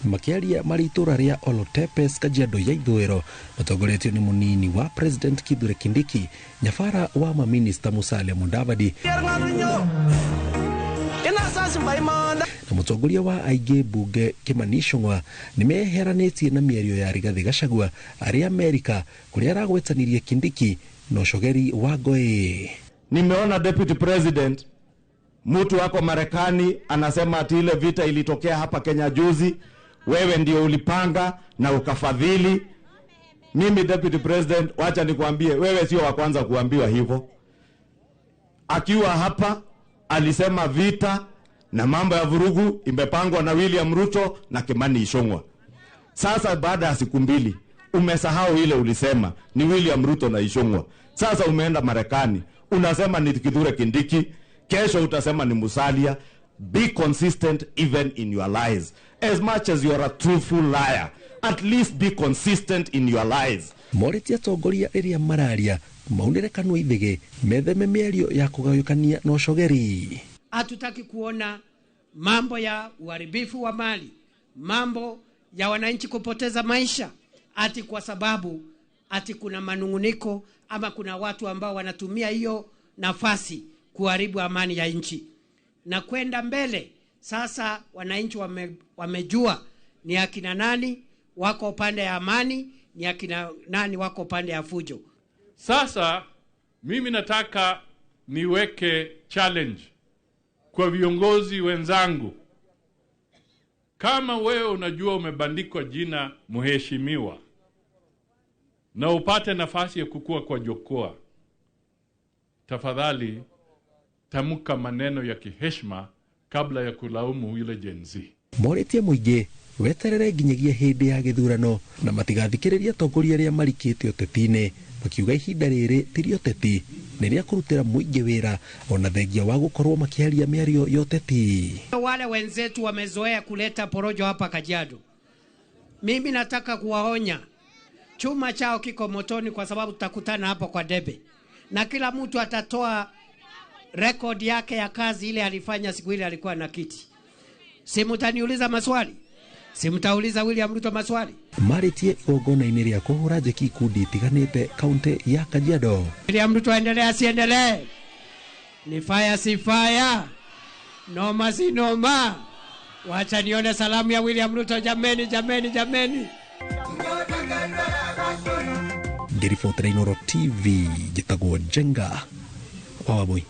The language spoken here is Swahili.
makiaria maritura ria Olotepes Kajiado ya Ithũĩro matongoretio ni munini wa President Kithure Kindiki, nyabara wa maminista Musalia Mudavadi na mutongoria wa aingĩ bunge Kimani Ichung'wa nimeheranĩtie na mĩario ya Rigathi Gachagua aria Amerika kuria aragwetanirie Kindiki na ucogeri wa Ngũĩ. Nimeona Deputy President mtu wako Marekani anasema ati ile vita ilitokea hapa Kenya juzi, wewe ndio ulipanga na ukafadhili. Mimi Deputy President, wacha nikwambie, wewe sio wa kwanza kuambiwa hivyo. Akiwa hapa alisema vita na mambo ya vurugu imepangwa na William Ruto na Kimani Ichung'wa. Sasa baada ya siku mbili umesahau ile ulisema ni William Ruto na Ichung'wa. Sasa umeenda Marekani unasema ni Kithure Kindiki, kesho utasema ni Musalia. Be consistent even in your lies. As much as you are a truthful liar, at least be consistent in your lies. Moretia tongoria iria mararia maunire kanwa ithige metheme mĩario ya kugayukania na ucogeri. Hatutaki kuona mambo ya uharibifu wa mali, mambo ya wananchi kupoteza maisha ati kwa sababu ati kuna manunguniko ama kuna watu ambao wanatumia hiyo nafasi kuharibu amani ya nchi. Na kwenda mbele sasa wananchi wamejua ni akina nani wako upande ya amani, ni akina nani wako upande ya fujo. Sasa mimi nataka niweke challenge kwa viongozi wenzangu. Kama wewe unajua umebandikwa jina mheshimiwa na upate nafasi ya kukua kwa jukwaa, tafadhali tamka maneno ya kiheshima kabla ya kulaumu yule Gen Z. Moretia muingi weterere nginyagia hindi ya githurano na matigathikiriria tongoria ria marikite ũteti-inĩ, makiuga ihinda rĩrĩ tiri ũteti nĩ rĩa kũrutĩra muingi wĩra ona thengia wa gũkorwo makiaria mĩario ya ũteti. Wale wenzetu wamezoea kuleta porojo hapa Kajiado. Mimi nataka kuwaonya, chuma chao kiko motoni kwa sababu tutakutana hapo kwa debe na kila mtu atatoa record yake ya kazi ile alifanya siku ile alikuwa na kiti. Simutaniuliza maswali, simutauliza William Ruto maswali. Maritie igongona-inĩ rĩa kũhũra njeki ikundi itiganĩte kaunti ya Kajiado. William Ruto aendelee asiendelee? Ni fire si fire, noma si noma. Wacha nione salamu ya William Ruto. Jameni, jameni, jameni. Ngiribotera Inooro TV, njĩtagwo Jenga Wawabui.